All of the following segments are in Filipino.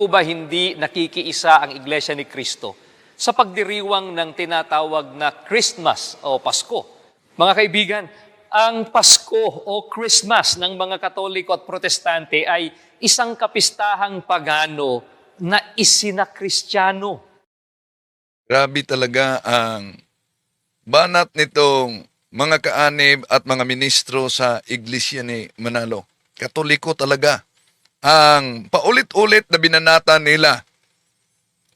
O ba hindi nakikiisa ang Iglesia ni Cristo sa pagdiriwang ng tinatawag na Christmas o Pasko? Mga kaibigan, ang Pasko o Christmas ng mga Katoliko at Protestante ay isang kapistahang pagano na isinakristyano. Grabe talaga ang banat nitong mga kaanib at mga ministro sa Iglesia ni Manalo. Katoliko talaga. Ang paulit-ulit na binanata nila,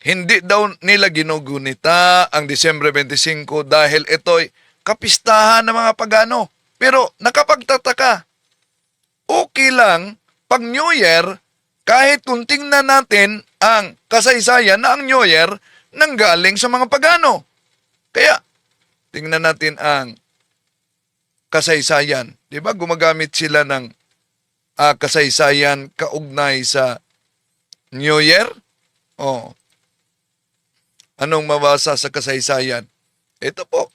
hindi daw nila ginugunita ang Disyembre 25 dahil ito'y kapistahan ng mga pagano. Pero nakapagtataka, okay lang pag New Year, kahit kung tingnan natin ang kasaysayan na ang New Year nanggaling sa mga pagano. Kaya, tingnan natin ang kasaysayan. Di ba gumagamit sila ng kasaysayan kaugnay sa New Year? O, anong mabasa sa kasaysayan? Ito po.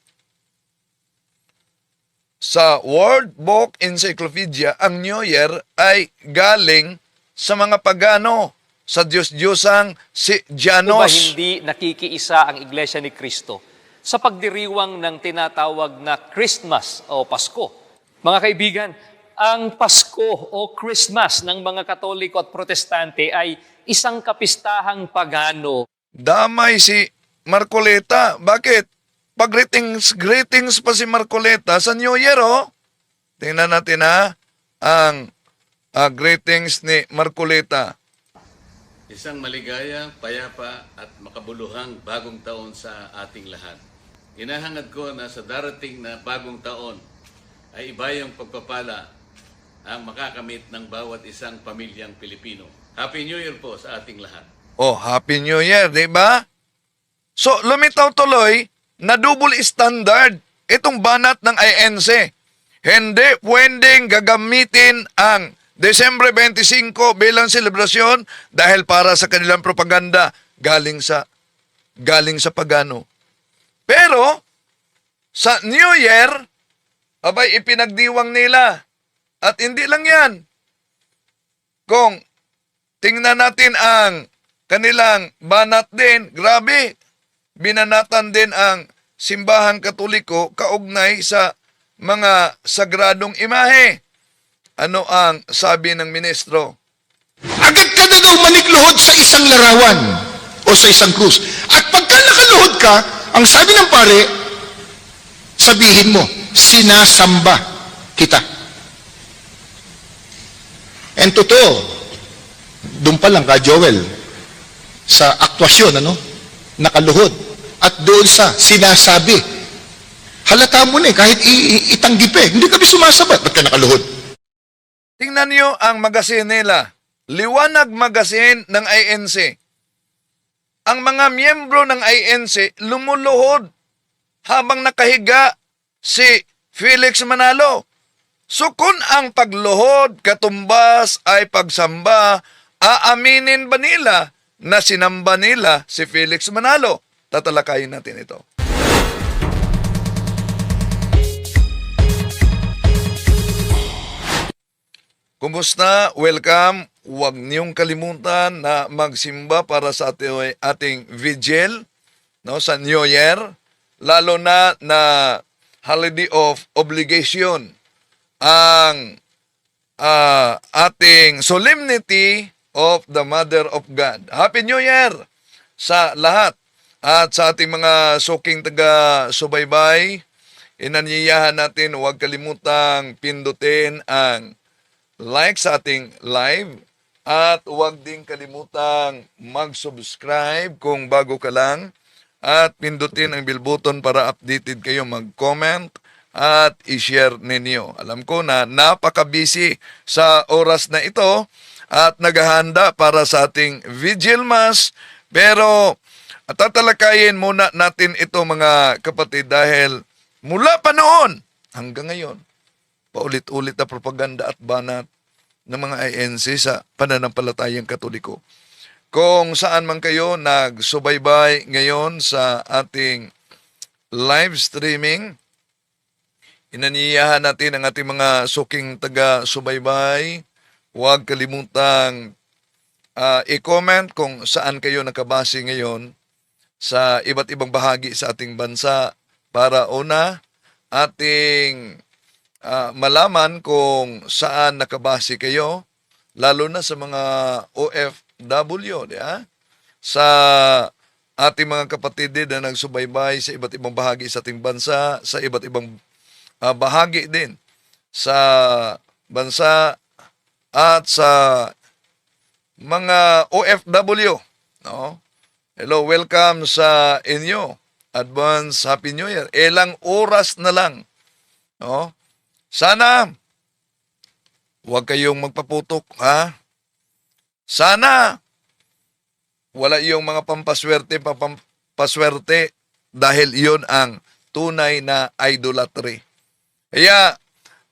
Sa World Book Encyclopedia, ang New Year ay galing sa mga pagano, sa Diyos-Diyosang si O ba Janos. hindi nakikiisa ang Iglesia ni Cristo sa pagdiriwang ng tinatawag na Christmas o Pasko? Mga kaibigan, ang Pasko o Christmas ng mga Katoliko at Protestante ay isang kapistahang pagano. Damay si Marcoleta. Bakit? Pag-greetings pa si Marcoleta sa New Year, oh. Tingnan natin ang greetings ni Marcoleta. Isang maligaya, payapa at makabuluhang bagong taon sa ating lahat. Hinahangad ko na sa darating na bagong taon ay ibayang pagpapala ang makakamit ng bawat isang pamilyang Pilipino. Happy New Year po sa ating lahat. Oh, Happy New Year, di ba? So, lumitaw tuloy na double standard itong banat ng INC. Hindi pwedeng gagamitin ang Desyembre 25 bilang selebrasyon dahil para sa kanilang propaganda galing sa pagano. Pero, sa New Year, abay ipinagdiwang nila. At hindi lang yan. Kung tingnan natin ang kanilang banat din, grabe, binanatan din ang simbahang Katoliko kaugnay sa mga sagradong imahe. Ano ang sabi ng ministro? Agad ka na daw manikluhod sa isang larawan o sa isang krus. At pagka nakaluhod ka, ang sabi ng pare, sabihin mo, sinasamba kita. And totoo, doon pa lang ka, Joel, sa aktwasyon, nakaluhod. At doon sa sinasabi, halata mo na kahit itanggi pa hindi kami sumasabat, ba't ka nakaluhod? Tingnan niyo ang magasin nila. Liwanag Magasin ng INC. Ang mga miyembro ng INC lumuluhod habang nakahiga si Felix Manalo. So kung ang pagluhod katumbas ay pagsamba, aaminin ba nila na sinamba nila si Felix Manalo? Tatalakayin natin ito. Kumusta? Welcome. Huwag niyong kalimutan na magsimba para sa ating vigil sa New Year. Lalo na holiday of obligation. Ang ating solemnity of the Mother of God. Happy New Year sa lahat. At sa ating mga suking taga-subaybay, inanyayahan natin huwag kalimutang pindutin ang like sa ating live at huwag din kalimutang mag-subscribe kung bago ka lang at pindutin ang bell button para updated kayo, mag-comment at i-share ninyo. Alam ko na napaka-busy sa oras na ito at naghahanda para sa ating Vigil Mass, pero tatalakayin muna natin ito mga kapatid dahil mula pa noon hanggang ngayon paulit-ulit na propaganda at banat ng mga INC sa pananampalatayang Katoliko. Kung saan man kayo nagsubaybay ngayon sa ating live streaming, inaniyahan natin ang ating mga suking taga-subaybay. Huwag kalimutang i-comment kung saan kayo nakabase ngayon sa iba't ibang bahagi sa ating bansa para una ating malaman kung saan nakabase kayo, lalo na sa mga OFW, di ba? Sa ating mga kapatid din na nagsubaybay sa iba't ibang bahagi sa ating bansa, sa iba't ibang bahagi din sa bansa at sa mga OFW, no? Hello, welcome sa inyo. Advance Happy New Year. Ilang oras na lang, no? Sana huwag kayong magpaputok, ha? Sana wala yung mga pampaswerte dahil iyon ang tunay na idolatry. Kaya,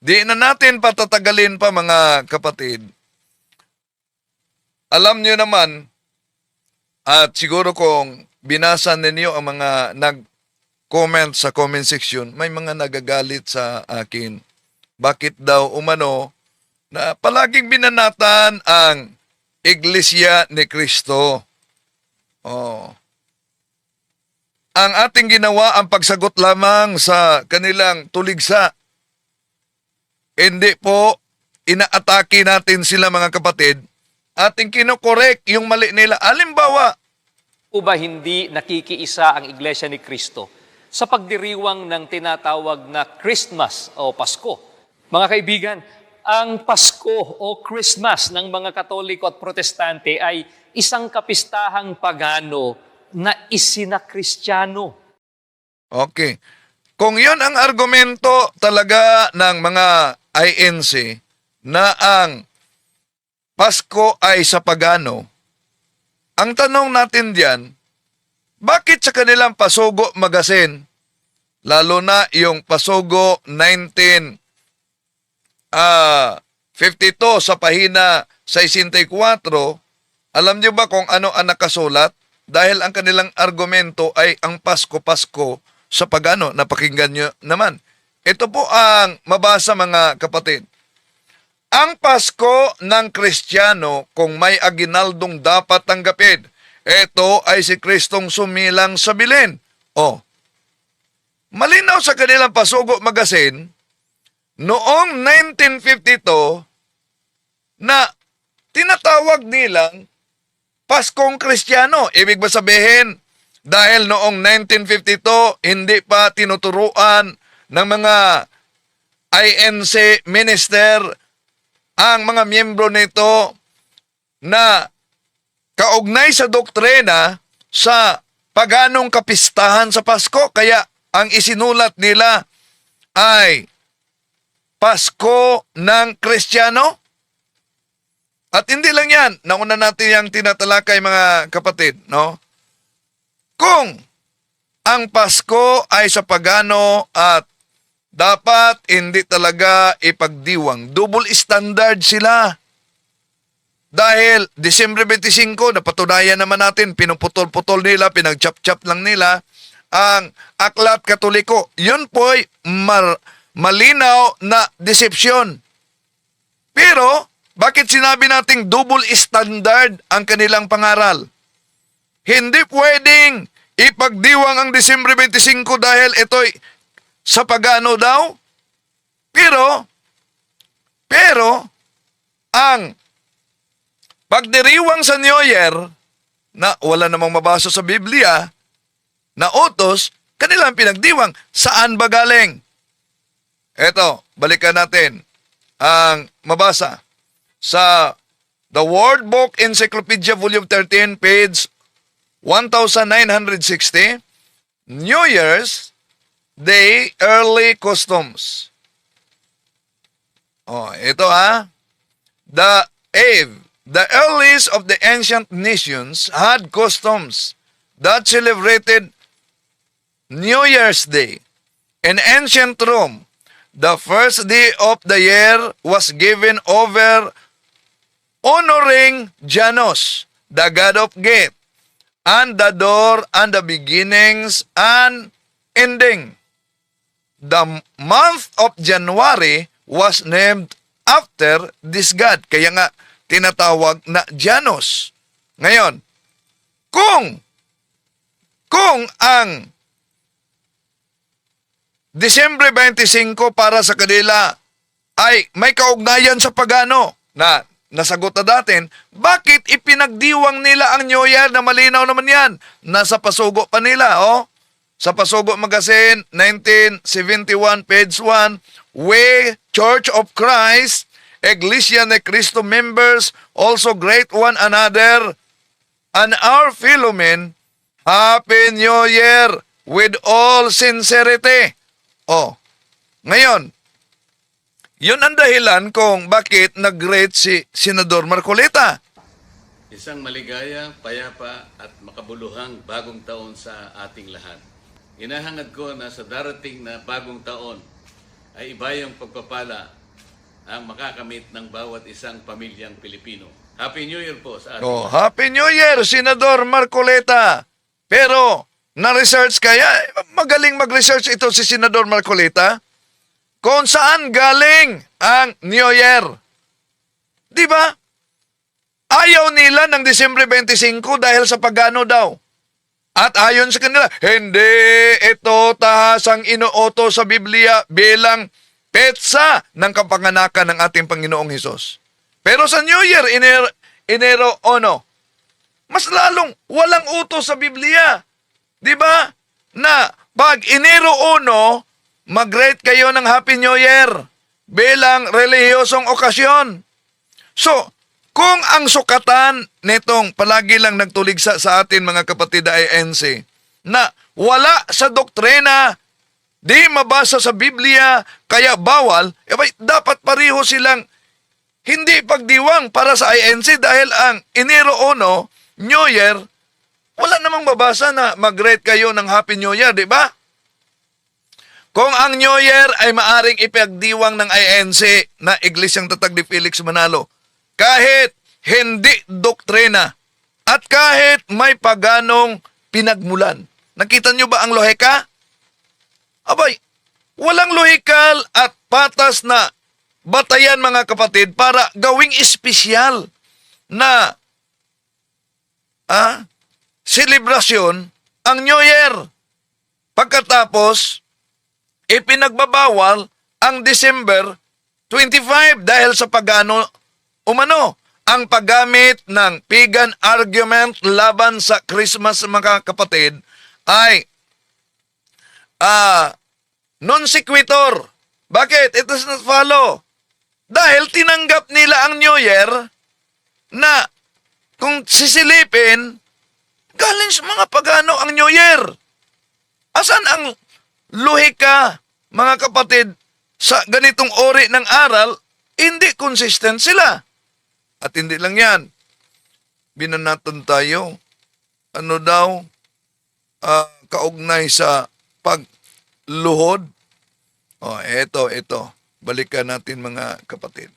di na natin patatagalin pa mga kapatid. Alam nyo naman, at siguro kung binasa ninyo ang mga nag-comment sa comment section, may mga nagagalit sa akin. Bakit daw umano na palaging binanatan ang Iglesia ni Cristo? Oh. Ang ating ginawa ang pagsagot lamang sa kanilang tuligsa. Hindi po inaatake natin sila mga kapatid. Ating kinokorek yung mali nila. Halimbawa, O ba hindi nakikiisa ang Iglesia ni Cristo sa pagdiriwang ng tinatawag na Christmas o Pasko? Mga kaibigan, ang Pasko o Christmas ng mga Katoliko at Protestante ay isang kapistahang pagano na isinakristyano. okay. Kung yon ang argumento talaga ng mga INC na ang Pasko ay sa pagano, ang tanong natin diyan, bakit sa kanilang Pasugo magazine, lalo na yung Pasugo 1952 sa pahina 64, alam niyo ba kung ano ang nakasulat? Dahil ang kanilang argumento ay ang Pasko-Pasko sa pagano. Napakinggan niyo naman. Ito po ang mabasa mga kapatid. Ang Pasko ng Kristiyano kung may aginaldong dapat tanggapin, ito ay si Kristong sumilang sa bilin. O, malinaw sa kanilang Pasugo magazine, noong 1952 na tinatawag nilang Paskong Kristiyano. Ibig ba sabihin, dahil noong 1952, hindi pa tinuturuan ng mga INC minister ang mga miyembro nito na kaugnay sa doktrina sa paganong kapistahan sa Pasko. Kaya ang isinulat nila ay Pasko ng Kristiyano. At hindi lang yan, nauna natin yung tinatalakay mga kapatid, no? Kung ang Pasko ay sa pagano at dapat hindi talaga ipagdiwang, double standard sila. Dahil Disyembre 25, napatunayan naman natin, pinuputol-putol nila, pinagchap-chap lang nila ang Aklat Katoliko. Yun po'y malinaw na deception. Pero, bakit sinabi nating double standard ang kanilang pangaral? Hindi pwedeng ipagdiwang ang Disyembre 25 dahil ito'y sa pagano daw. Pero, ang pagdiriwang sa New Year, na wala namang mabasa sa Biblia, na utos, kanilang pinagdiwang. Saan ba galing? Eto, balikan natin ang mabasa sa The Word Book Encyclopedia Volume 13, page 1960, New Year's Day Early Customs. Oh, ito The earliest of the ancient nations had customs that celebrated New Year's Day. In ancient Rome, the first day of the year was given over honoring Janus, the god of gate, and the door and the beginnings and ending. The month of January was named after this god. Kaya nga, tinatawag na Janus. Ngayon, kung ang Disyembre 25 para sa kanila ay may kaugnayan sa pagano na nasagot na natin, bakit ipinagdiwang nila ang New Year na malinaw naman yan? Nasa pasugo pa nila, oh. Sa Pasugo Magazine, 1971, page 1, we, Church of Christ, Iglesia ni Cristo members, also greet one another, and our fellow men, Happy New Year with all sincerity. Oh, ngayon, yun ang dahilan kung bakit nag-greet si Senador Marcoleta. Isang maligaya, payapa at makabuluhang bagong taon sa ating lahat. Hinahangad ko na sa darating na bagong taon ay iba yung pagpapala ang makakamit ng bawat isang pamilyang Pilipino. Happy New Year po sa ating Oh, lahat. Happy New Year, Senador Marcoleta. Pero, na-research kaya, magaling mag-research ito si Senador Marcoleta, kung saan galing ang New Year. Di ba? Ayaw nila ng Disyembre 25 dahil sa pagano daw. At ayon sa kanila, hindi ito tahasang inuoto sa Biblia bilang petsa ng kapanganakan ng ating Panginoong Hesus. Pero sa New Year, Enero 1, mas lalong walang utos sa Biblia. Di ba? Na pag Enero 1, mag-greet kayo ng Happy New Year bilang relihiyosong okasyon. So, kung ang sukatan nitong palagi lang nagtuligsa sa atin mga kapatid INC, na wala sa doktrina, di mabasa sa Biblia, kaya bawal, dapat pareho silang hindi pagdiwang para sa INC dahil ang Enero 1, New Year, wala namang babasa na mag-greet kayo ng Happy New Year, di ba? Kung ang New Year ay maaring ipagdiwang ng INC na Iglesyang Tatag ni Felix Manalo, kahit hindi doktrina at kahit may paganong pinagmulan. Nakita nyo ba ang lohika? Abay, walang lohikal at patas na batayan mga kapatid para gawing espesyal na selebrasyon ang New Year. Pagkatapos, ipinagbabawal ang December 25 dahil sa pagano umano ang paggamit ng pagan argument laban sa Christmas mga kapatid ay non sequitur. Bakit? It does not follow. Dahil tinanggap nila ang New Year na kung sisilipin, galing sa mga pagano ang New Year. Asan ang lohika, mga kapatid, sa ganitong ori ng aral, hindi consistent sila. At hindi lang yan. Binanatan tayo. Ano daw? Kaugnay sa pagluhod. Ito. Balikan natin mga kapatid.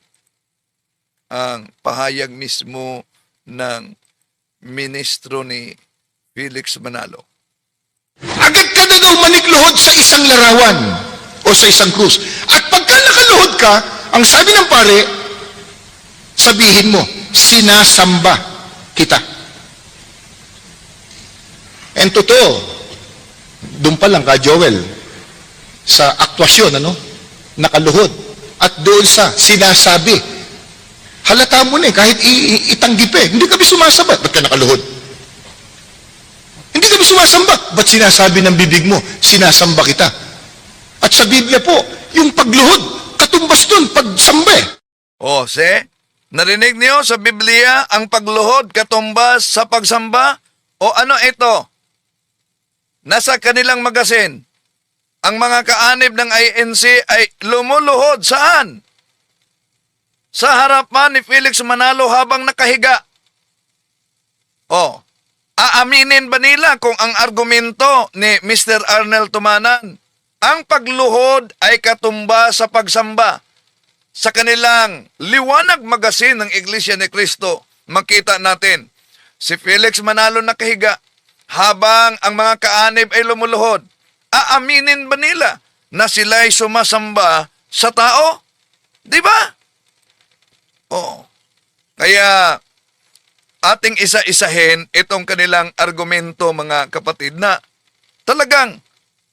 Ang pahayag mismo ng ministro ni Felix Manalo. Agad ka na daw manikluhod sa isang larawan o sa isang krus. At pagka nakaluhod ka, ang sabi ng pare, sabihin mo, sinasamba kita. And totoo, doon pa lang ka, Joel, sa aktwasyon, nakaluhod. At doon sa sinasabi, halata mo na kahit itanggi pa hindi kami sumasamba. Ba't ka nakaluhod? Hindi kami sumasamba. Ba't sinasabi ng bibig mo, sinasamba kita? At sa Biblia po, yung pagluhod, katumbas doon, pagsamba Narinig niyo sa Biblia ang pagluhod katumbas sa pagsamba? O ano ito? Nasa kanilang magasin, ang mga kaanib ng INC ay lumuluhod saan? Sa harapan ni Felix Manalo habang nakahiga. Aaminin ba nila kung ang argumento ni Mr. Arnel Tumanan, ang pagluhod ay katumbas sa pagsamba? Sa kanilang liwanag magasin ng Iglesia ni Cristo, makita natin si Felix Manalo nakahiga habang ang mga kaanib ay lumuluhod. Aaminin ba nila na sila'y sumasamba sa tao? Di ba? Kaya ating isa-isahin itong kanilang argumento, mga kapatid, na talagang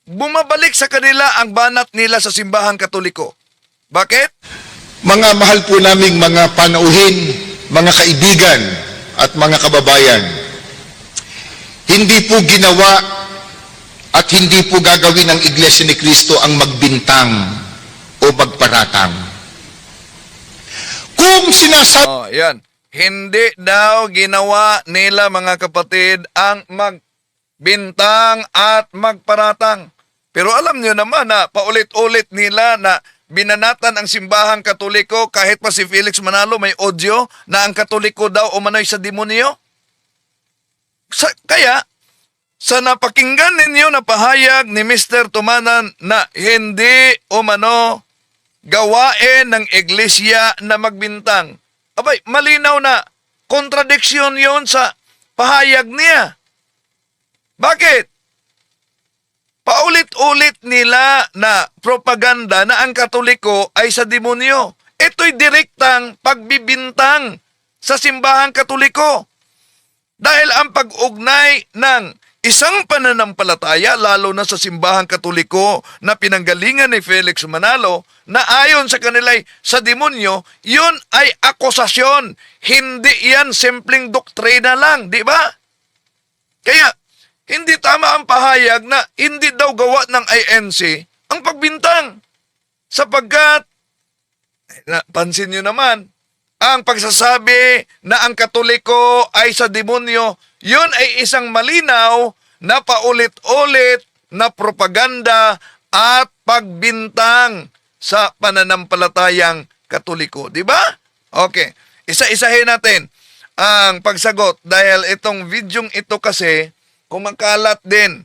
bumabalik sa kanila ang banat nila sa simbahang Katoliko. Bakit? Mga mahal po naming mga panauhin, mga kaibigan at mga kababayan, hindi po ginawa at hindi po gagawin ng Iglesia ni Cristo ang magbintang o magparatang. Kung sinasabi Oh, yan. Hindi daw ginawa nila, mga kapatid, ang magbintang at magparatang. Pero alam nyo naman na paulit-ulit nila na binanatan ang simbahang Katoliko, kahit pa si Felix Manalo may audio na ang Katoliko daw umano'y sa demonyo. Kaya, sa napakinggan ninyo na pahayag ni Mr. Tumanan na hindi umano gawain ng iglesia na magbintang, abay, malinaw na kontradiksyon yon sa pahayag niya. Bakit? Paulit-ulit nila na propaganda na ang Katoliko ay sa demonyo. Ito'y direktang pagbibintang sa simbahang Katoliko. Dahil ang pag-ugnay ng isang pananampalataya, lalo na sa simbahang Katoliko na pinanggalingan ni Felix Manalo, na ayon sa kanila'y sa demonyo, yun ay akusasyon. Hindi yan simpleng doktrina lang, di ba? Kaya, hindi tama ang pahayag na hindi daw gawa ng INC ang pagbintang. Sapagkat, pansin nyo naman, ang pagsasabi na ang Katoliko ay sa demonyo, yun ay isang malinaw na paulit-ulit na propaganda at pagbintang sa pananampalatayang Katoliko. Di ba? Okay. Isa-isahin natin ang pagsagot dahil itong videong ito kasi kumakalat din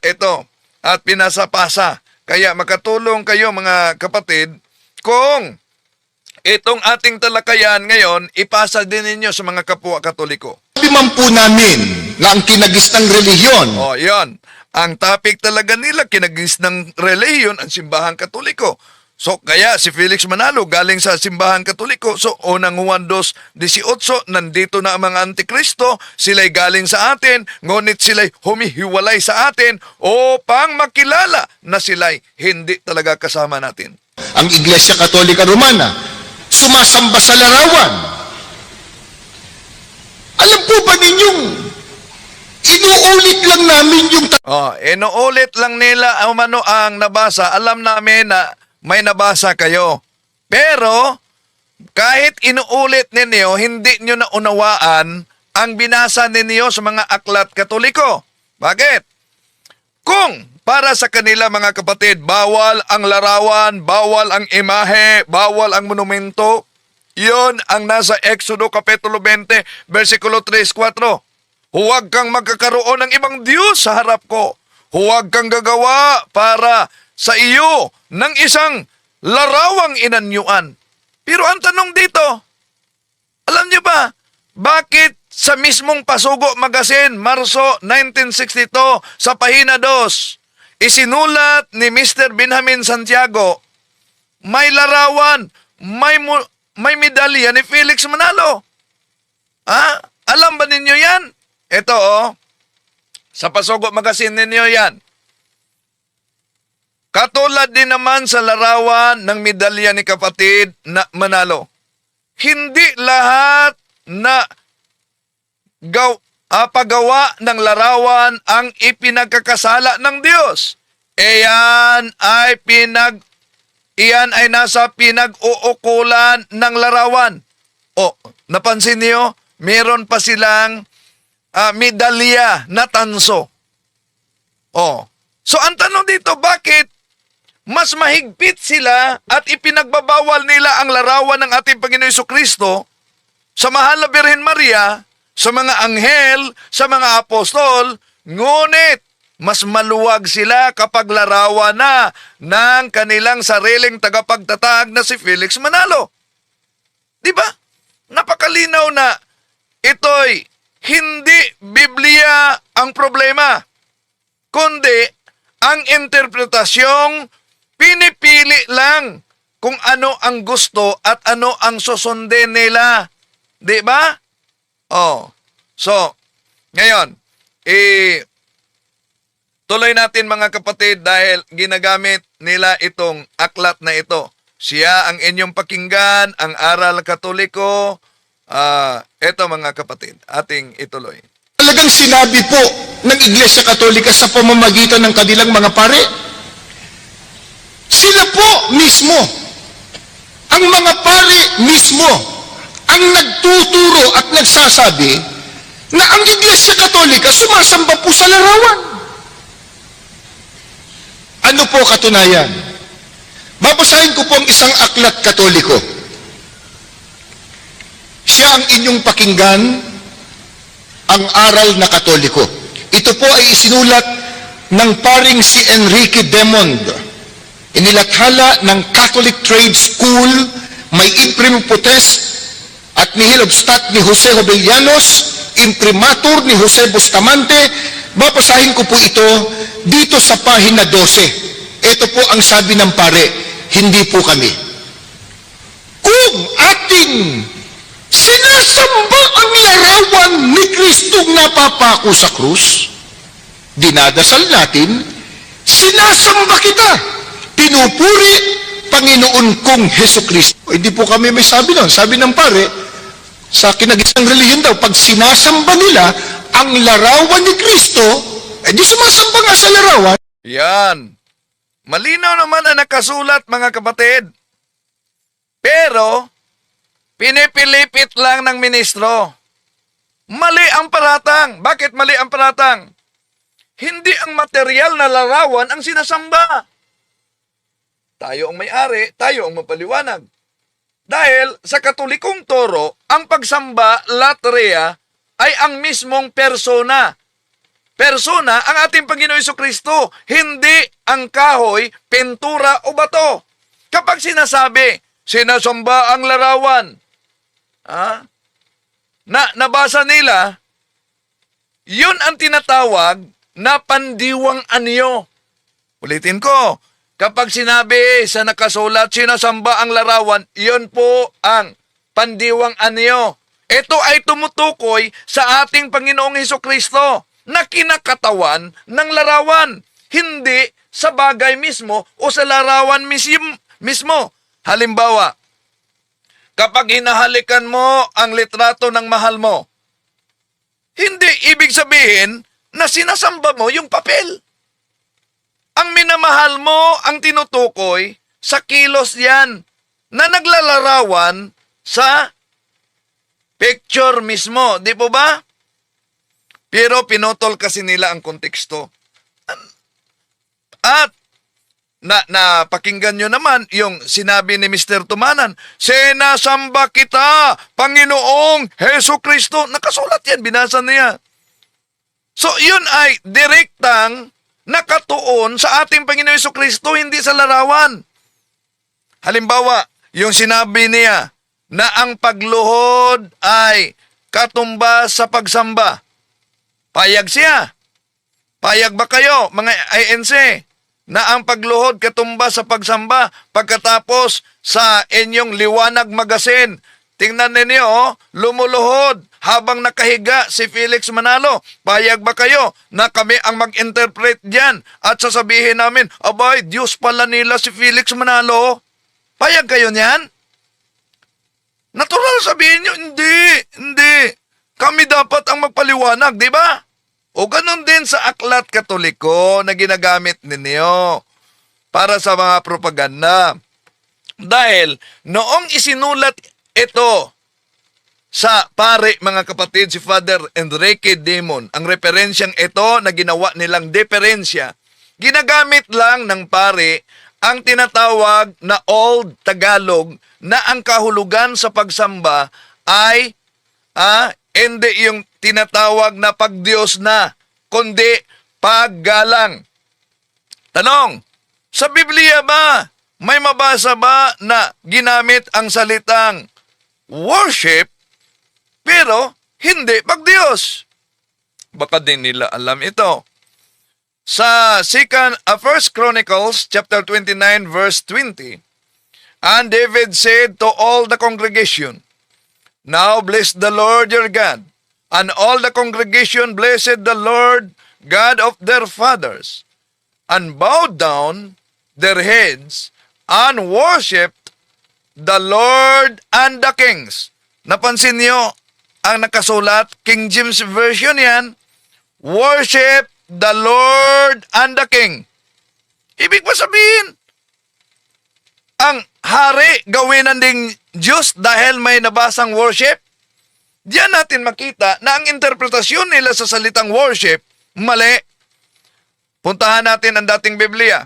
ito at pinasapasa. Kaya makatulong kayo, mga kapatid, kung itong ating talakayan ngayon, ipasa din ninyo sa mga kapwa Katoliko. Sabi man po namin na ang kinagis ng relihiyon, O, yon. Ang topic talaga nila, kinagis ng relihiyon, ang simbahang Katoliko. So, kaya si Felix Manalo galing sa simbahang Katoliko. So, unang Juan 2:18, nandito na ang mga Antikristo, sila'y galing sa atin, ngunit sila'y humihiwalay sa atin upang makilala na sila'y hindi talaga kasama natin. ang Iglesia Katolika Romana, sumasamba sa larawan. Alam po ba ninyong inuulit lang namin yung Inuulit lang nila ang nabasa. Alam namin na may nabasa kayo. Pero, kahit inuulit ninyo, hindi nyo naunawaan ang binasa ninyo sa mga aklat Katoliko. Bakit? Kung para sa kanila, mga kapatid, bawal ang larawan, bawal ang imahe, bawal ang monumento, yon ang nasa Exodo Kapitulo 20, versikulo 3-4. Huwag kang magkakaroon ng ibang Diyos sa harap ko. Huwag kang gagawa para sa iyo ng isang larawang inanyuan. Pero ang tanong dito, alam niyo ba, bakit sa mismong Pasugo Magazine, Marso 1962, sa pahina 2, isinulat ni Mr. Benjamin Santiago, may larawan, may medalya ni Felix Manalo. Alam ba ninyo yan? Ito, sa Pasugo Magazine ninyo yan. Katulad din naman sa larawan ng medalya ni kapatid na Manalo. Hindi lahat na paggawa ng larawan ang ipinagkakasala ng Diyos. Iyan ay nasa pinag-uukulan ng larawan. Napansin niyo, meron pa silang medalya na tanso. So ang tanong dito, bakit mas mahigpit sila at ipinagbabawal nila ang larawan ng ating Panginoon Jesucristo sa mahal na Birhen Maria, sa mga anghel, sa mga apostol, ngunit mas maluwag sila kapag larawan na ng kanilang sariling tagapagtatag na si Felix Manalo. Di ba? Napakalinaw na ito'y hindi Biblia ang problema, kundi ang interpretasyong pinipili lang kung ano ang gusto at ano ang susundin nila. Di ba? Oh. So, ngayon, tuloy natin mga kapatid dahil ginagamit nila itong aklat na ito. Siya ang inyong pakinggan, ang aral katoliko. Ito mga kapatid, ating ituloy. Talagang sinabi po ng Iglesia Katolika sa pamamagitan ng kanilang mga pare. Sila po mismo, ang mga pare mismo, ang nagtuturo at nagsasabi na ang Iglesia Katolika sumasamba po sa larawan. Ano po katunayan? Babasahin ko po ang isang aklat katoliko. Siya ang inyong pakinggan, ang aral na katoliko. Ito po ay isinulat ng paring si Enrique Demond. Inilathala ng Catholic Trade School, may imprimu potes at nihil obstat ni Jose Jovellanos, imprimatur ni Jose Bustamante. Babasahin ko po ito dito sa pahina 12. Ito po ang sabi ng pare, hindi po kami. Kung ating sinasamba ang larawan ni Kristong napapako sa krus, dinadasal natin, sinasamba kita, pinupuri Panginoon kong Heso Kristo. Hindi po kami may sabi nun. Sabi ng pare, sa kinagisang relihiyon daw, pag sinasamba nila ang larawan ni Kristo, di sumasamba nga sa larawan. Yan. Malinaw naman ang nakasulat mga kapatid. Pero, pinipilipit lang ng ministro. Mali ang paratang. Bakit mali ang paratang? Hindi ang material na larawan ang sinasamba. Tayo ang may-ari, tayo ang mapaliwanag. Dahil sa katolikong toro, ang pagsamba, latria, ay ang mismong persona. Persona ang ating Panginoon Jesucristo, hindi ang kahoy, pintura o bato. Kapag sinasabi, sinasamba ang larawan, nabasa nila, yun ang tinatawag na pandiwang anyo. Ulitin ko, kapag sinabi sa nakasulat, sinasamba ang larawan, yun po ang pandiwang anyo. Ito ay tumutukoy sa ating Panginoong Jesucristo na kinakatawan ng larawan, hindi sa bagay mismo o sa larawan mismo. Halimbawa, kapag hinahalikan mo ang litrato ng mahal mo, hindi ibig sabihin na sinasamba mo yung papel. Ang minamahal mo ang tinutukoy sa kilos yan na naglalarawan sa picture mismo. Di po ba? Pero pinutol kasi nila ang konteksto. At napakinggan nyo naman yung sinabi ni Mr. Tumanan, sinasamba kita, Panginoong Heso Kristo. Nakasulat yan, binasa niya. So yun ay direktang nakatuon sa ating Panginoong Heso Kristo, hindi sa larawan. Halimbawa, yung sinabi niya na ang pagluhod ay katumbas sa pagsamba. Payag siya. Payag ba kayo, mga INC, na ang pagluhod katumbas sa pagsamba pagkatapos sa inyong liwanag magasin? Tingnan ninyo, lumuluhod habang nakahiga si Felix Manalo. Payag ba kayo na kami ang mag-interpret diyan at sasabihin namin, abay, Diyos pala nila si Felix Manalo? Payag kayo niyan? Natural sabihin nyo, hindi. Kami dapat ang magpaliwanag, di ba? O ganun din sa aklat katoliko na ginagamit ninyo para sa mga propaganda. Dahil noong isinulat ito sa pare, mga kapatid, si Father Enrique Demon, ang referensyang ito na ginawa nilang deferensya, ginagamit lang ng pare ang tinatawag na Old Tagalog na ang kahulugan sa pagsamba ay hindi yung tinatawag na pagdiyos na, kundi paggalang. Tanong, sa Biblia ba, may mabasa ba na ginamit ang salitang worship, pero hindi pagdiyos? Baka din nila alam ito. Sa 1 Chronicles chapter 29 verse 20, and David said to all the congregation, Now bless the Lord your God. And all the congregation blessed the Lord God of their fathers, and bowed down their heads, and worshipped the Lord and the kings. Napansin niyo ang nakasulat, King James Version yan, worship the Lord and the king. Ibig ba sabihin, ang hari gawin ng ding Diyos dahil may nabasang worship? Diyan natin makita na ang interpretasyon nila sa salitang worship, mali. Puntahan natin ang dating Biblia.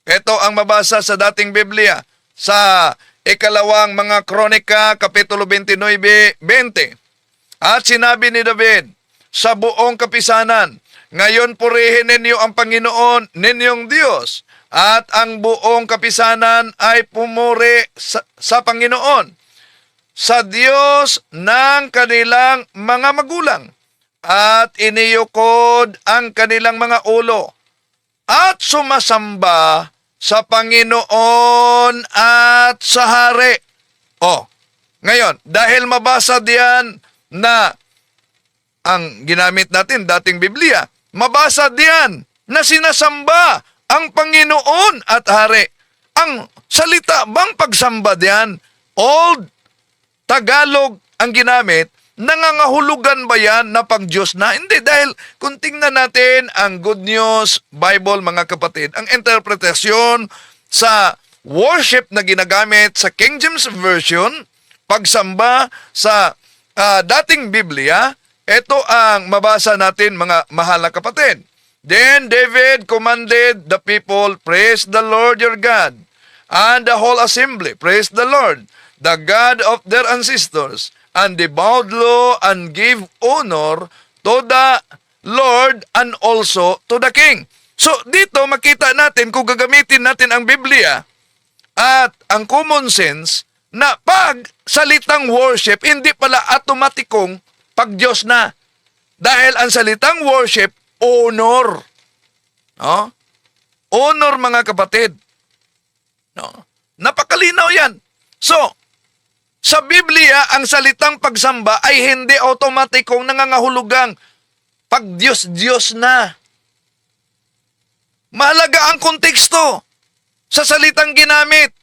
Ito ang mabasa sa dating Biblia sa ikalawang mga Kronika, Kapitulo 29:20. At sinabi ni David sa buong kapisanan, ngayon purihin ninyo ang Panginoon ninyong Diyos, at ang buong kapisanan ay pumuri sa Panginoon, sa Diyos ng kanilang mga magulang, at iniyukod ang kanilang mga ulo, at sumasamba sa Panginoon at sa hari. Ngayon, dahil mabasa diyan na ang ginamit natin, dating Biblia, mabasa diyan na sinasamba ang Panginoon at hari. Ang salita bang pagsamba diyan, Old Tagalog ang ginamit, nangangahulugan ba yan na pag Diyos na? Hindi, dahil kung tingnan natin ang Good News Bible, mga kapatid, ang interpretasyon sa worship na ginagamit sa King James Version, pagsamba sa dating Biblia, ito ang mabasa natin, mga mahal na kapatid. Then David commanded the people, praise the Lord your God, and the whole assembly, praise the Lord, the God of their ancestors, and they bowed low and gave honor to the Lord and also to the King. So dito makita natin kung gagamitin natin ang Biblia at ang common sense na pag salitang worship, hindi pala automatikong pag Diyos na. Dahil ang salitang worship, honor. No? Honor, mga kapatid. No? Napakalinaw yan. So, sa Biblia, ang salitang pagsamba ay hindi automatikong nangangahulugang pag Diyos na. Mahalaga ang konteksto sa salitang ginamit.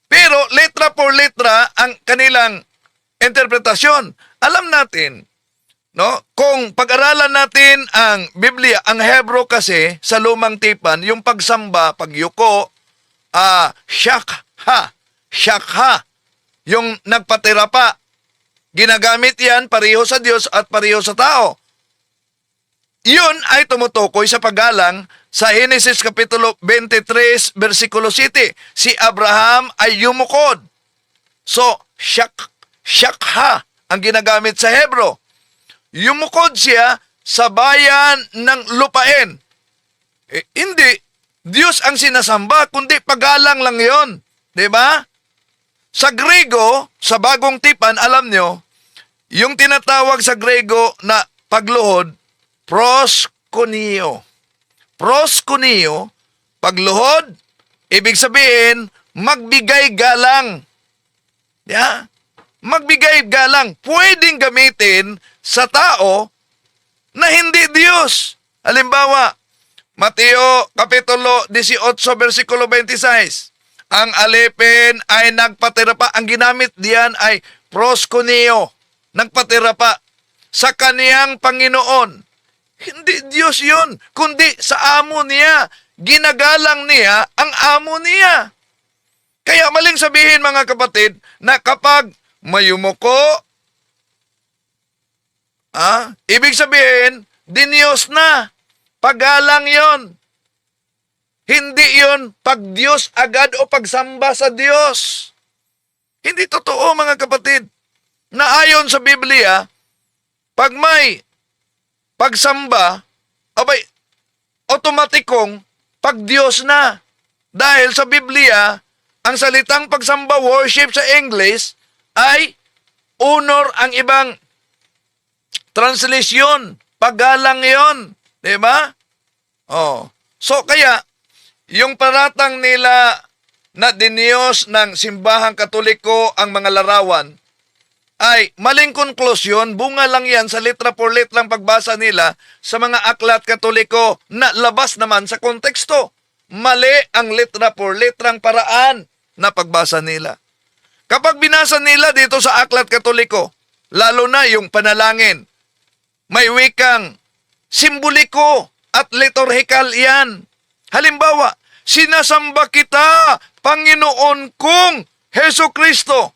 Pero letra por letra ang kanilang interpretasyon. Alam natin, no? Kung pag-aralan natin ang Biblia, ang Hebro kasi sa lumang tipan, yung pagsamba, pagyuko, shakha, yung nagpatira pa. Ginagamit yan pareho sa Diyos at pareho sa tao. Yun ay tumutukoy sa paggalang sa Genesis Kapitulo 23, versikulo 7. Si Abraham ay yumukod. So, shakha ang ginagamit sa Hebro. Yumukod siya sa bayan ng lupain. Hindi Diyos ang sinasamba, kundi paggalang lang yon, di ba? Sa Grego, sa bagong tipan, alam nyo, yung tinatawag sa Grego na pagluhod, proskuneo. Proskuneo, pagluhod, ibig sabihin, magbigay galang. Yeah? Magbigay galang. Pwedeng gamitin sa tao na hindi Diyos. Halimbawa, Mateo Kapitulo 18, versikulo 26. Ang alipin ay nagpatira pa. Ang ginamit diyan ay proskuneo. Nagpatira pa sa kaniyang Panginoon. Hindi Diyos yun, kundi sa amo niya. Ginagalang niya ang amo niya. Kaya maling sabihin, mga kapatid, na kapag mayumuko, ibig sabihin, diniyos na. Paggalang yon. Hindi yon pag-Diyos agad o pagsamba sa Diyos. Hindi totoo, mga kapatid, na ayon sa Biblia, pag may pagsamba, abay, otomatikong pag-Diyos na. Dahil sa Biblia, ang salitang pagsamba, worship sa English, ay honor ang ibang translation. Paggalang yon. Diba? So kaya, yung paratang nila na diniyos ng simbahang katoliko ang mga larawan, ay maling konklusyon, bunga lang yan sa letra por letrang pagbasa nila sa mga aklat katoliko na labas naman sa konteksto. Mali ang letra por letrang paraan na pagbasa nila. Kapag binasa nila dito sa aklat katoliko, lalo na yung panalangin, may wikang simboliko at liturhikal yan. Halimbawa, sinasamba kita, Panginoon kong Heso Kristo,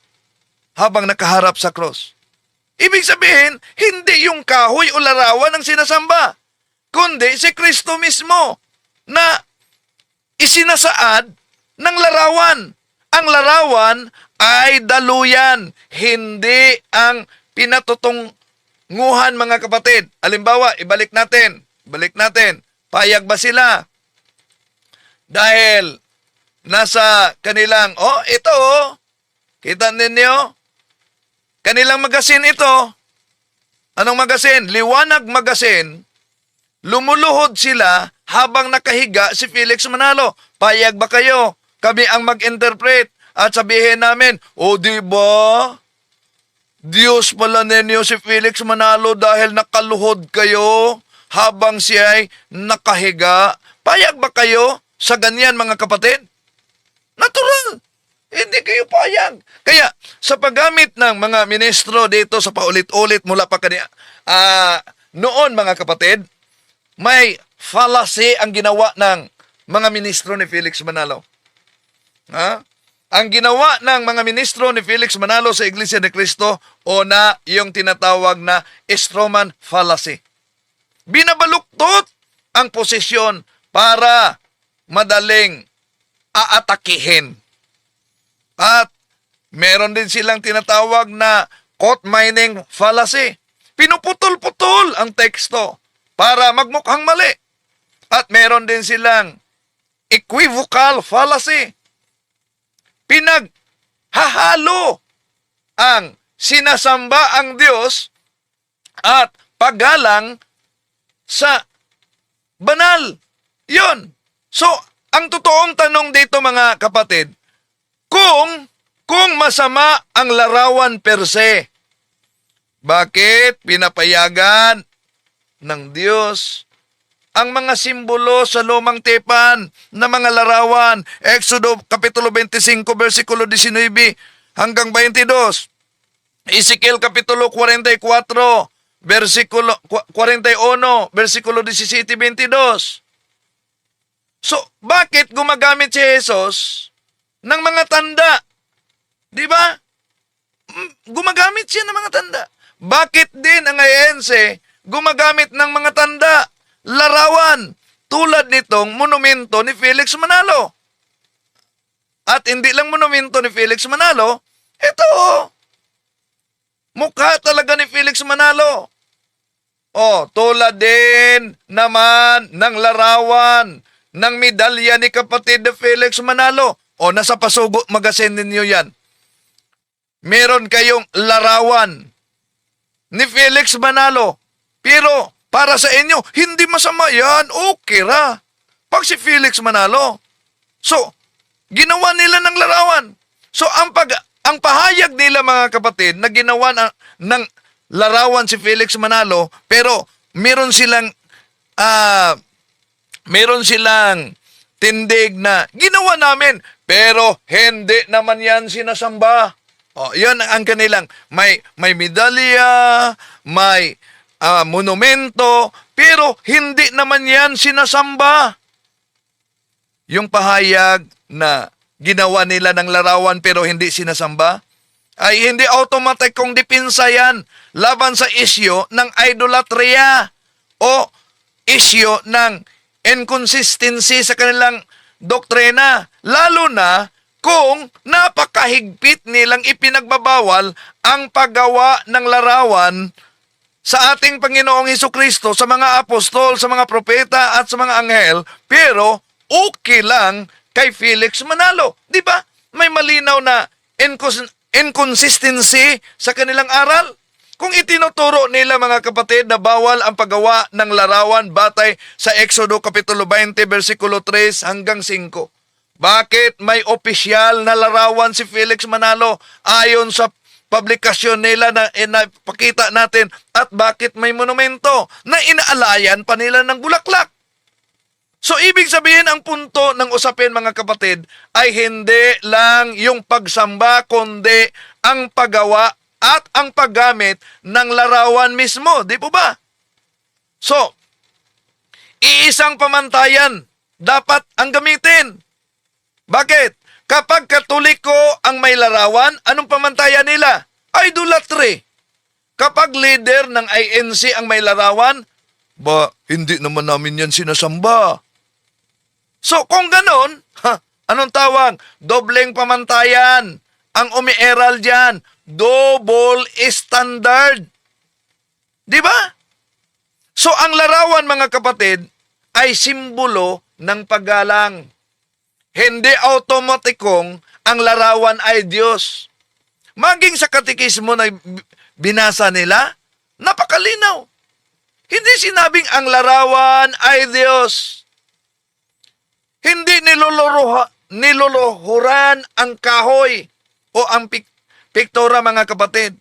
habang nakaharap sa cross. Ibig sabihin, hindi yung kahoy o larawan ang sinasamba, kundi si Kristo mismo na isinasaad ng larawan. Ang larawan ay daluyan, hindi ang pinatutunguhan, mga kapatid. Halimbawa, ibalik natin. Payag ba sila? Dahil nasa kanilang, kita ninyo, kanilang magasin ito. Anong magasin? Liwanag Magasin. Lumuluhod sila habang nakahiga si Felix Manalo. Payag ba kayo? Kami ang mag-interpret at sabihin namin, di ba? Diyos pala ninyo si Felix Manalo dahil nakaluhod kayo habang siya ay nakahiga. Payag ba kayo sa ganyan, mga kapatid? Natural. Hindi kayo payag. Kaya sa paggamit ng mga ministro dito sa paulit-ulit mula pa kanya, noon, mga kapatid, may fallacy ang ginawa ng mga ministro ni Felix Manalo. Ang ginawa ng mga ministro ni Felix Manalo sa Iglesia ni Cristo, yung tinatawag na Stroman fallacy. Binabaluktot ang posisyon para madaling aatakihin. At meron din silang tinatawag na quote mining fallacy. Pinuputol-putol ang teksto para magmukhang mali. At meron din silang equivocal fallacy. Pinaghahalo ang sinasamba ang Diyos at paggalang sa banal. Yun. So, ang totoong tanong dito, mga kapatid, kung masama ang larawan per se, bakit pinapayagan ng Diyos ang mga simbolo sa lumang tipan na mga larawan? Exodo Kapitulo 25, versikulo 19 hanggang 22. Ezekiel Kapitulo 44, versikulo 41, versikulo 17-22. So, bakit gumagamit si Jesus ng mga tanda? Di ba? Gumagamit siya ng mga tanda. Bakit din ang INC gumagamit ng mga tanda, larawan, tulad nitong monumento ni Felix Manalo? At hindi lang monumento ni Felix Manalo, ito, mukha talaga ni Felix Manalo. Tulad din naman ng larawan ng medalya ni kapatid na Felix Manalo. Nasa Pasugo Magasin ninyo yan. Meron kayong larawan ni Felix Manalo. Pero para sa inyo, hindi masama yan. Okay ra. Pag si Felix Manalo. So, ginawa nila ng larawan. So, ang pahayag nila, mga kapatid, na ginawa ng larawan si Felix Manalo, pero meron silang tindig na ginawa namin, pero hindi naman yan sinasamba. Yan ang kanilang, may medalya, may monumento, pero hindi naman yan sinasamba. Yung pahayag na ginawa nila ng larawan pero hindi sinasamba, ay hindi automatic kung dipinsa yan laban sa isyo ng idolatria o isyo ng inconsistency sa kanilang doktrina. Lalo na kung napakahigpit nilang ipinagbabawal ang paggawa ng larawan sa ating Panginoong Hesukristo, sa mga apostol, sa mga propeta at sa mga anghel, pero okay lang kay Felix Manalo. Di ba? May malinaw na inconsistency sa kanilang aral. Kung itinuturo nila, mga kapatid, na bawal ang paggawa ng larawan batay sa Exodo Kapitulo 20, versikulo 3 hanggang 5. Bakit may opisyal na larawan si Felix Manalo ayon sa publikasyon nila na inapakita natin, at bakit may monumento na inaalayan pa nila ng bulaklak? So, ibig sabihin, ang punto ng usapin, mga kapatid, ay hindi lang yung pagsamba, kundi ang paggawa at ang paggamit ng larawan mismo. Di po ba? So, iisang pamantayan dapat ang gamitin. Bakit? Kapag Katoliko ang may larawan, anong pamantayan nila? Idolatry. Kapag leader ng INC ang may larawan, hindi naman namin yan sinasamba. So, kung ganon, anong tawag? Dobleng pamantayan. Ang umiiral dyan, double standard. Di ba? So, ang larawan, mga kapatid, ay simbolo ng paggalang. Hindi automatikong ang larawan ay Diyos. Maging sa katekismo na binasa nila, napakalinaw. Hindi sinabing ang larawan ay Diyos. Hindi niluluhuran ang kahoy o ang piktura, mga kapatid.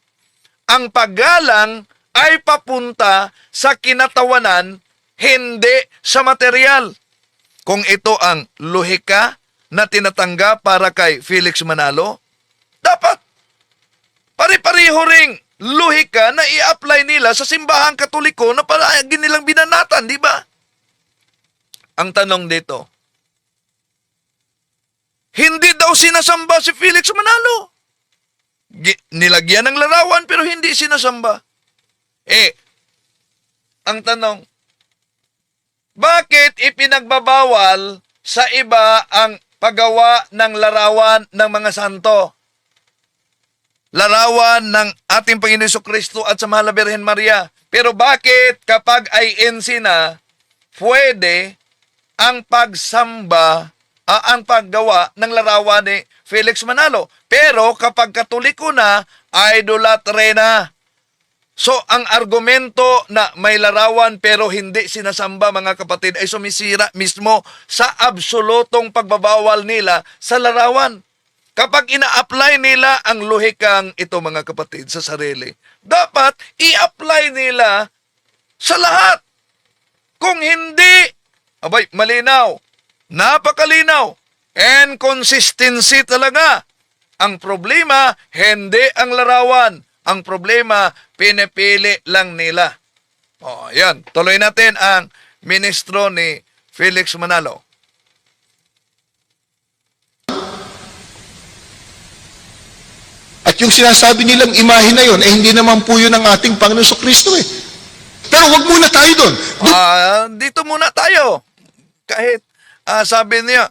Ang paggalang ay papunta sa kinatawanan, hindi sa material. Kung ito ang lohika na tinatanggap para kay Felix Manalo, dapat pare-pareho ring lohika na i-apply nila sa simbahang Katoliko na palagi nilang binanatan, di ba? Ang tanong dito, hindi daw sinasamba si Felix Manalo. Nilagyan ng larawan pero hindi sinasamba. Ang tanong, bakit ipinagbabawal sa iba ang paggawa ng larawan ng mga santo? Larawan ng ating Panginoon Jesucristo at sa Mahal na Birhen Maria. Pero bakit kapag INC na, pwede ang pagsamba, ang paggawa ng larawan ni Felix Manalo? Pero kapag Katoliko na, idolatre na. So, ang argumento na may larawan pero hindi sinasamba, mga kapatid, ay sumisira mismo sa absolutong pagbabawal nila sa larawan. Kapag ina-apply nila ang lohikang ito, mga kapatid, sa sarili, dapat i-apply nila sa lahat. Kung hindi, malinaw, napakalinaw, and consistency talaga. Ang problema, hindi ang larawan. Ang problema, pinipili lang nila. Yan. Tuloy natin ang ministro ni Felix Manalo. At yung sinasabi nilang imahe na yun, hindi naman po yun ang ating Panginoon Jesucristo eh. Pero wag muna tayo doon. Dito muna tayo. Kahit sabi niya,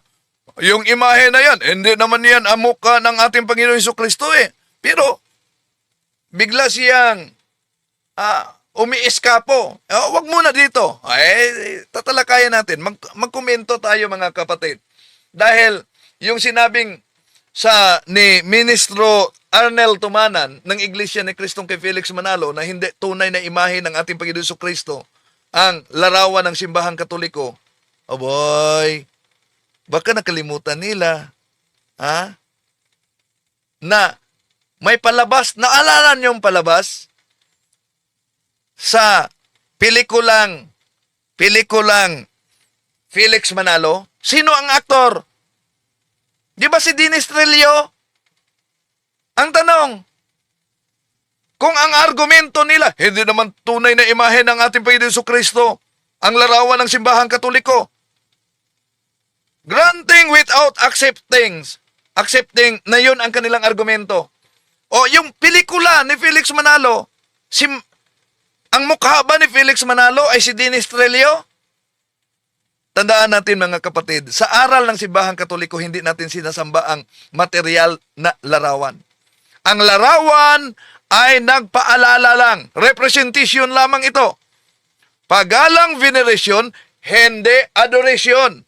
yung imahe na yan, hindi naman yan ang mukha ng ating Panginoon Jesucristo eh. Pero, bigla siyang umiiskapo. Wag muna dito. Tatalakayan natin. Magkomento tayo, mga kapatid. Dahil yung sinabing ni Ministro Arnel Tumanan ng Iglesia ni Kristong kay Felix Manalo na hindi tunay na imahe ng ating Panginoon Jesucristo ang larawan ng simbahang Katoliko, baka nakalimutan nila na may palabas, naalala niyong palabas sa pelikulang Felix Manalo? Sino ang aktor? Di ba si Dennis Trillo? Ang tanong, kung ang argumento nila, hindi naman tunay na imahe ng ating Panginoon Jesucristo ang larawan ng simbahang Katoliko. Granting without accepting na yun ang kanilang argumento. O yung pelikula ni Felix Manalo, ang mukha ba ni Felix Manalo ay si Dennis Trillo? Tandaan natin, mga kapatid, sa aral ng simbahang Katoliko, hindi natin sinasamba ang material na larawan. Ang larawan ay nagpaalala lang. Representation lamang ito. Pagalang veneration, hindi adoration.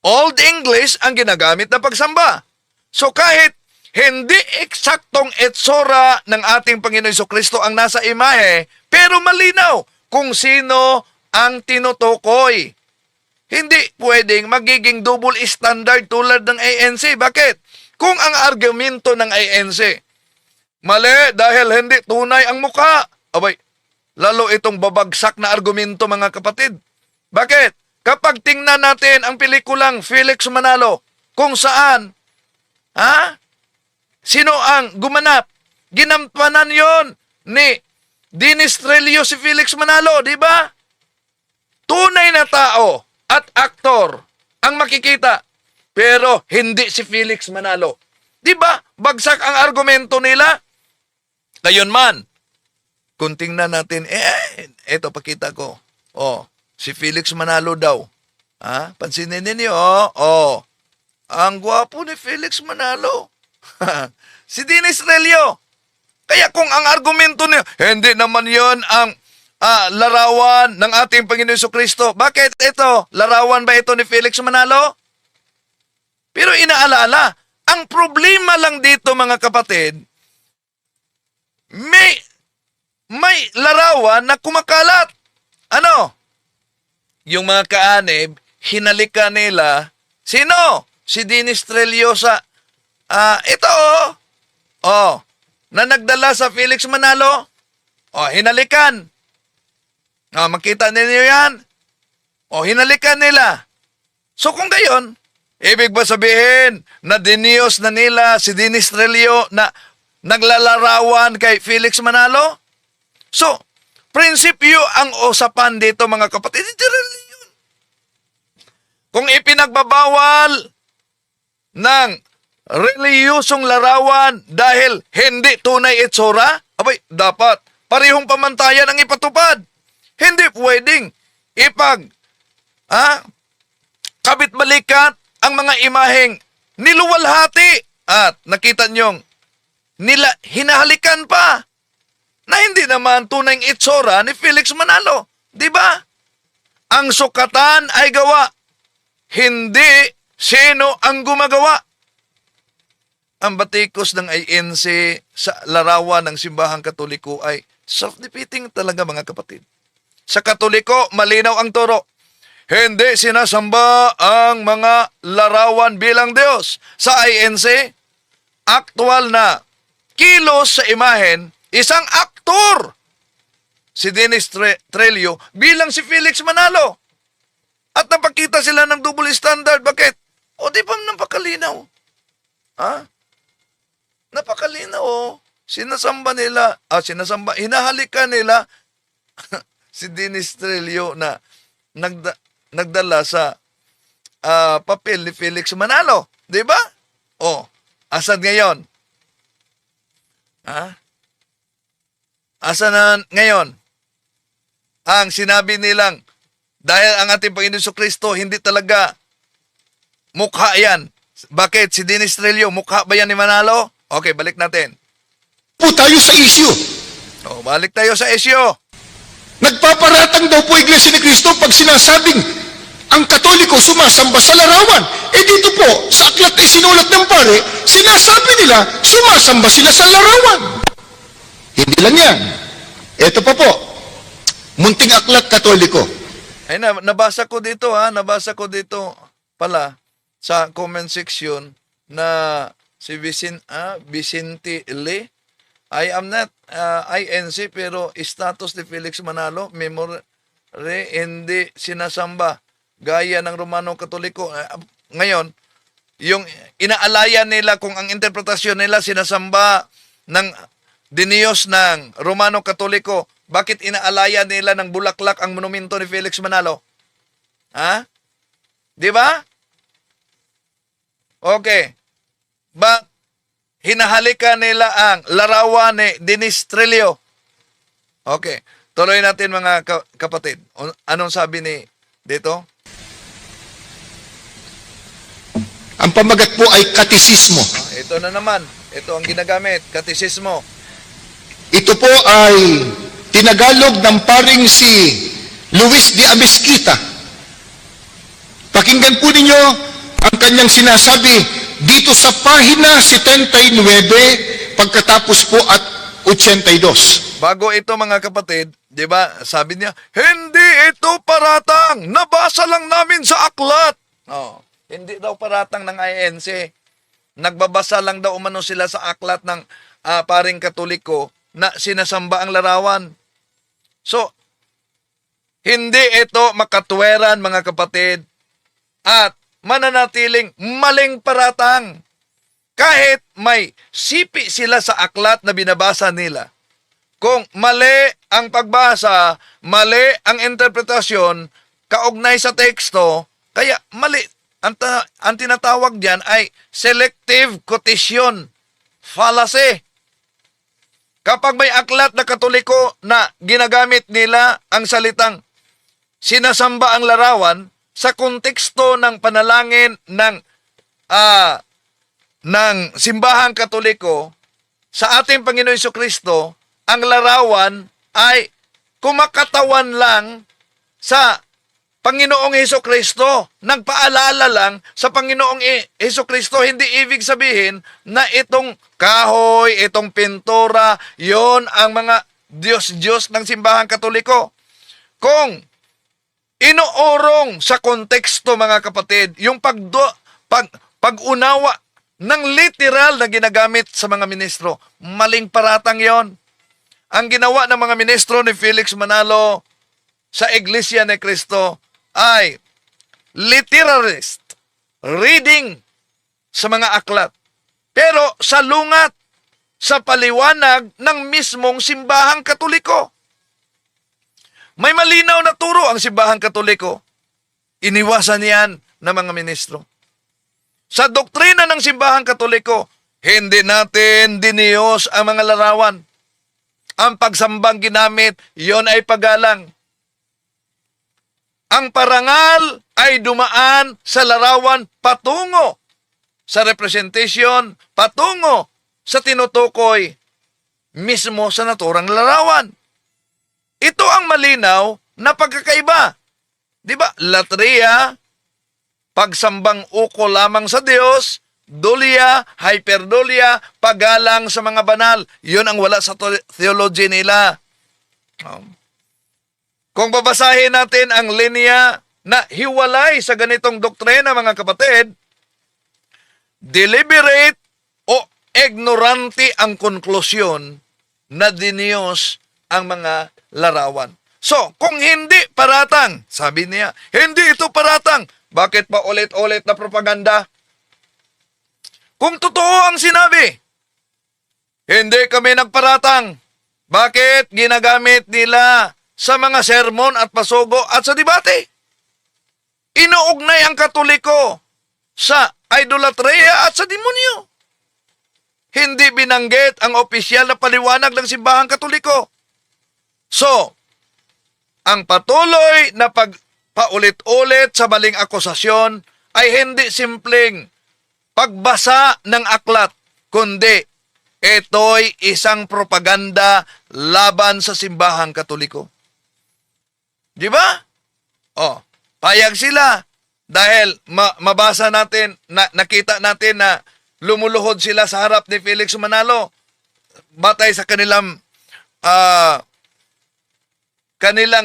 Old English ang ginagamit na pagsamba. So kahit hindi eksaktong etsura ng ating Panginoon Jesucristo ang nasa imahe, pero malinaw kung sino ang tinutukoy. hindi pwedeng magiging double standard tulad ng ANC. Bakit? Kung ang argumento ng ANC, mali dahil hindi tunay ang mukha. Abay, lalo itong babagsak na argumento mga kapatid. Bakit? Kapag tingnan natin ang pelikulang Felix Manalo, kung saan, sino ang gumanap? Ginampanan yon ni Dennis Trillo si Felix Manalo, di ba? Tunay na tao at aktor ang makikita, pero hindi si Felix Manalo. Di ba? Bagsak ang argumento nila. Gayon man, kung tingnan natin, eto pakita ko. Si Felix Manalo daw. Pansinin ninyo, ang gwapo ni Felix Manalo. Si Dennis Trillo. Kaya kung ang argumento niya, hindi naman yon ang larawan ng ating Panginoon Jesucristo. Bakit ito? Larawan ba ito ni Felix Manalo? Pero inaalala, ang problema lang dito mga kapatid, may larawan na kumakalat. Ano? Yung mga kaanib, hinalikan nila, sino? Si Dennis Trillo sa, ito na nagdala sa Felix Manalo. Hinalikan. Makita ninyo yan? Hinalikan nila. So kung gayon, ibig ba sabihin na diniyos na nila si Dennis Trillo na naglalarawan kay Felix Manalo? So, prinsipyo ang usapan dito mga kapatid. Yun. Kung ipinagbabawal ng reliyosong larawan dahil hindi tunay itsura, abay, dapat parehong pamantayan ang ipatupad. Hindi pwedeng kabit-balikat ang mga imaheng niluwalhati at nakita nyong hinahalikan pa na hindi naman tunay itsura ni Felix Manalo. Di ba? Ang sukatan ay gawa, hindi sino ang gumagawa. Ang batikos ng ANC sa larawan ng simbahang Katoliko ay self-defeating talaga mga kapatid. Sa Katoliko, malinaw ang turo. Hindi sinasamba ang mga larawan bilang Diyos. Sa ANC, aktual na kilos sa imahen, isang aktor, si Dennis Trillo, bilang si Felix Manalo. At napakita sila ng double standard. Bakit? Di ba napakalinaw? Napakalinaw. Sinasamba nila, hinahalikan nila si Dennis Trillo na nagdala sa papel ni Felix Manalo. Di ba? Asan ngayon? Asan na ngayon? Ang sinabi nilang, dahil ang ating Panginoon Jesucristo, hindi talaga mukha yan. Bakit? Si Dennis Trillo, mukha ba yan ni Manalo? Okay, balik natin. Po tayo sa issue. Balik tayo sa issue. Nagpaparatang daw po Iglesia ni Cristo pag sinasabing ang Katoliko sumasamba sa larawan. Dito po, sa aklat ay sinulat ng pare, sinasabi nila, sumasamba sila sa larawan. Hindi lang yan. Ito pa po, munting aklat Katoliko. Ay, nabasa ko dito pala sa comment section na si Vicente Lee, I am not INC pero status ni Felix Manalo, memory hindi sinasamba gaya ng Romano Katoliko. Ngayon, yung inaalaya nila kung ang interpretasyon nila sinasamba ng diniyos ng Romano Katoliko, bakit inaalaya nila ng bulaklak ang monumento ni Felix Manalo? Di ba? Okay. Hinahalikan nila ang larawan ni Dennis Trillo. Okay. Tuloy natin mga kapatid. Anong sabi ni dito? Ang pamagat po ay katisismo. Ito na naman. Ito ang ginagamit. Katisismo. Ito po ay tinagalog ng paring si Luis de Abisquita. Pakinggan po ninyo ang kanyang sinasabi dito sa pahina 79 pagkatapos po at 82. Bago ito mga kapatid, di ba, sabi niya, hindi ito paratang, nabasa lang namin sa aklat. Oh, hindi daw paratang ng INC. Nagbabasa lang daw umano sila sa aklat ng paring Katoliko na sinasamba ang larawan. So, hindi ito makatweran mga kapatid at mananatiling maling paratang. Kahit may sipi sila sa aklat na binabasa nila. Kung mali ang pagbasa, mali ang interpretasyon, kaugnay sa teksto, kaya mali. Ang tinatawag diyan ay selective quotation fallacy. Kapag may aklat na Katoliko na ginagamit nila ang salitang sinasamba ang larawan sa konteksto ng panalangin ng simbahang Katoliko sa ating Panginoon Jesucristo, ang larawan ay kumakatawan lang sa Panginoong Jesucristo. Nagpaalala lang sa Panginoong Jesucristo. Hindi ibig sabihin na itong kahoy, itong pintura, yon ang mga Diyos-Diyos ng simbahang Katoliko. Kung inuurong sa konteksto mga kapatid, yung pag-unawa ng literal na ginagamit sa mga ministro, maling paratang yon. Ang ginawa ng mga ministro ni Felix Manalo sa Iglesia ni Cristo ay literalist reading sa mga aklat. Pero salungat sa paliwanag ng mismong simbahang Katoliko. May malinaw na turo ang simbahang Katoliko. Iniwasan yan ng mga ministro. Sa doktrina ng simbahang Katoliko, hindi natin diniyos ang mga larawan. Ang pagsambang ginamit, yon ay paggalang. Ang parangal ay dumaan sa larawan patungo sa representation, patungo sa tinutukoy mismo sa naturang larawan. Ito ang malinaw na pagkakaiba. Di ba? Latria, pagsambang uko lamang sa Diyos, dulia, hyperdulia, paggalang sa mga banal. Yun ang wala sa theology nila. Kung babasahin natin ang linya na hiwalay sa ganitong doktrina, mga kapatid, deliberate o ignorante ang konklusyon na diniyos ang mga larawan. So, kung hindi paratang, sabi niya, hindi ito paratang, bakit pa ulit-ulit na propaganda? Kung totoo ang sinabi, hindi kami nagparatang, bakit ginagamit nila sa mga sermon at pasugo at sa debate? Inuugnay ang Katoliko sa idolatria at sa demonyo. Hindi binanggit ang opisyal na paliwanag ng simbahang Katoliko. So, ang patuloy na pagpaulit-ulit sa maling akusasyon ay hindi simpleng pagbasa ng aklat, kundi ito'y isang propaganda laban sa simbahang Katoliko. Di ba? Oh, payag sila dahil mabasa natin, nakita natin na lumuluhod sila sa harap ni Felix Manalo batay sa kanilang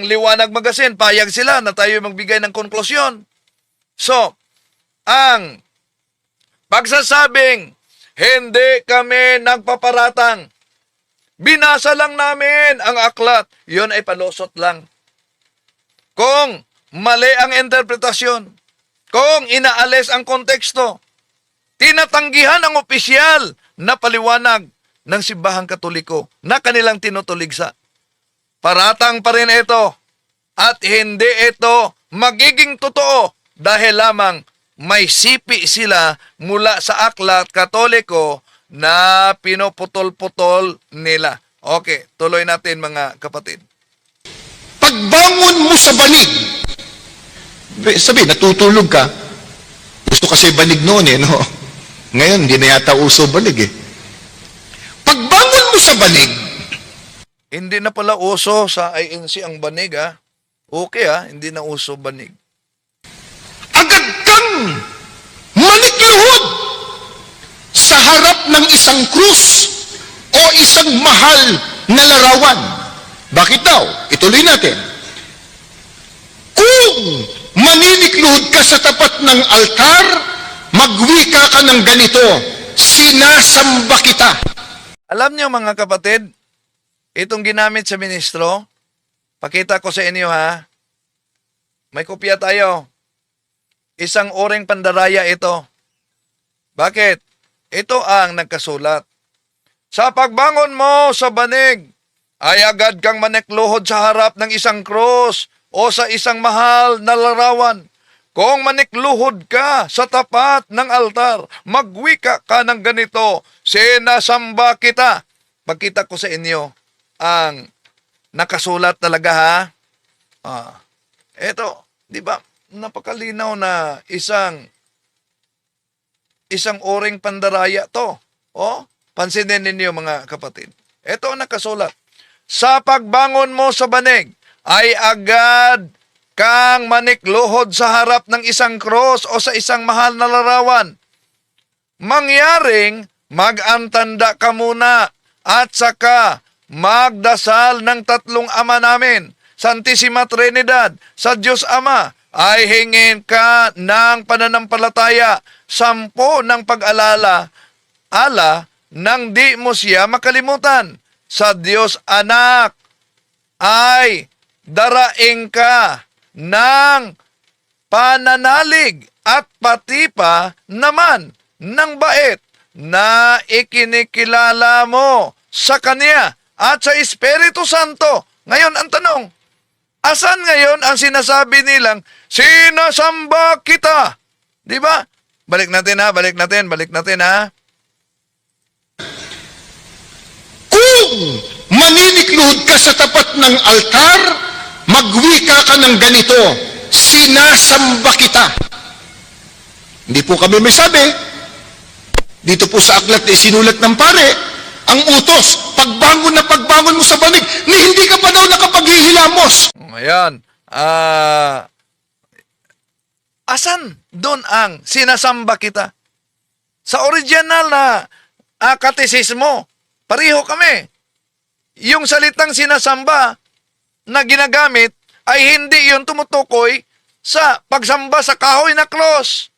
liwanag magasin. Payag sila na tayo magbigay ng konklusyon. So, ang pagsasabing hindi kami nagpaparatang, binasa lang namin ang aklat, yun ay palusot lang. Kung mali ang interpretasyon, kung inaalis ang konteksto, tinatanggihan ang opisyal na paliwanag ng simbahang Katoliko na kanilang tinutuligsa. Paratang pa rin ito at hindi ito magiging totoo dahil lamang may sipi sila mula sa aklat Katoliko na pinuputol-putol nila. Okay, tuloy natin mga kapatid. Pagbangon mo sa banig, sabi, natutulog ka. Gusto kasi banig noon no? Ngayon, hindi na yata uso banig Pagbangon mo sa banig, Hindi na pala uso sa INC ang banig Okay hindi na uso banig. agad kang manikluhod sa harap ng isang krus o isang mahal na larawan. Bakit daw? Ituloy natin. Kung maninikluhod ka sa tapat ng altar, magwika ka ng ganito, sinasamba kita. Alam niyo mga kapatid, itong ginamit sa ministro, pakita ko sa inyo ha. May kopya tayo. Isang oring pandaraya ito. Bakit? Ito ang nagkasulat. Sa pagbangon mo sa banig, ay agad kang manikluhod sa harap ng isang krus o sa isang mahal na larawan. Kung manikluhod ka sa tapat ng altar, magwika ka ng ganito, sinasamba kita. Pagkita ko sa inyo ang nakasulat talaga ha. Eto, di ba? Napakalinaw na isang oring pandaraya to. Pansinin ninyo mga kapatid. Ito ang nakasulat. Sa pagbangon mo sa banig, ay agad kang manikluhod sa harap ng isang cross o sa isang mahal na larawan. Mangyaring mag-antanda ka muna at saka magdasal ng tatlong ama namin, Santissima Trinidad, sa Diyos Ama, ay hingin ka ng pananampalataya, 10 ng pag-alala, nang di mo siya makalimutan. Sa Diyos Anak ay daraing ka ng pananalig at pati pa naman ng bait na ikinikilala mo sa Kanya at sa Espiritu Santo. Ngayon, ang tanong, asan ngayon ang sinasabi nilang, sinasamba kita? Di ba? Balik natin ha. Kung maninikluhod ka sa tapat ng altar, magwika ka ng ganito, sinasamba kita. Hindi po kami may sabi. Dito po sa aklat na sinulat ng pare, ang utos, pagbangon mo sa banig, ni hindi ka pa daw nakapaghihilamos. Ayan. Asan doon ang sinasamba kita? Sa original na katesismo, pareho kami. Yung salitang sinasamba na ginagamit ay hindi yun tumutukoy sa pagsamba sa kahoy na cross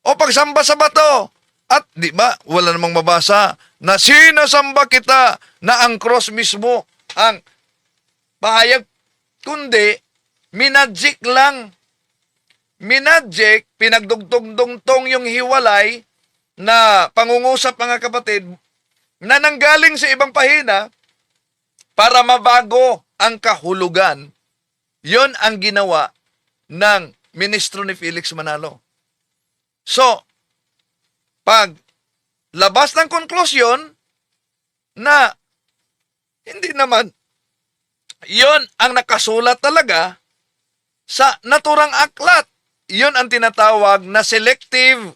o pagsamba sa bato. At di ba, wala namang mabasa na sinasamba kita na ang cross mismo ang pahayag, kundi minadjik lang. Minadjik, pinagdugtong-dungtong yung hiwalay na pangungusap mga kapatid na nanggaling sa ibang pahina para mabago ang kahulugan. Yon ang ginawa ng ministro ni Felix Manalo. So, pag labas ng konklusyon na hindi naman yon ang nakasulat talaga sa naturang aklat. Yon ang tinatawag na selective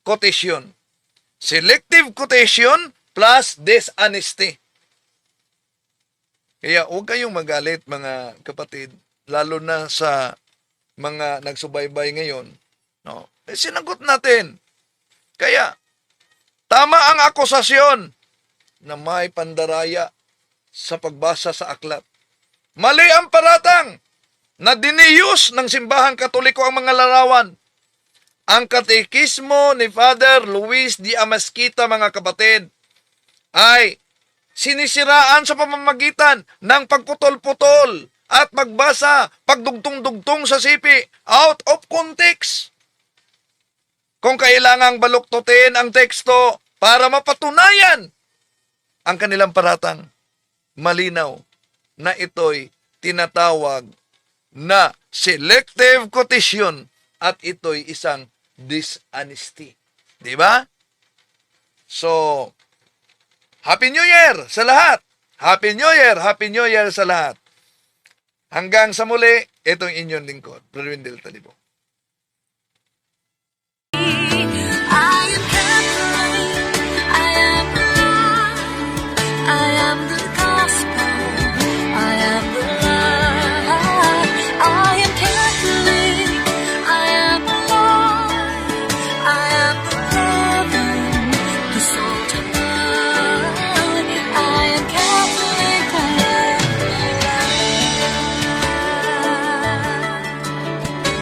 quotation. Selective quotation plus dishonesty. Kaya huwag kayong magalit mga kapatid, lalo na sa mga nagsubaybay ngayon. No? Sinagot natin. Kaya, tama ang akusasyon na may pandaraya sa pagbasa sa aklat. Mali ang paratang na diniyus ng simbahang Katoliko ang mga larawan. Ang katekismo ni Father Luis D. Amasquita, mga kapatid, ay sinisiraan sa pamamagitan ng pagputol-putol at magbasa, pagdugtong-dugtong sa sipi, out of context. Kung kailangang baluktutin ang teksto para mapatunayan ang kanilang paratang, malinaw na ito'y tinatawag na selective quotation at ito'y isang dishonesty. Di ba? So, Happy New Year sa lahat! Happy New Year sa lahat! Hanggang sa muli, itong inyong lingkod, Brother Wendell Talibo.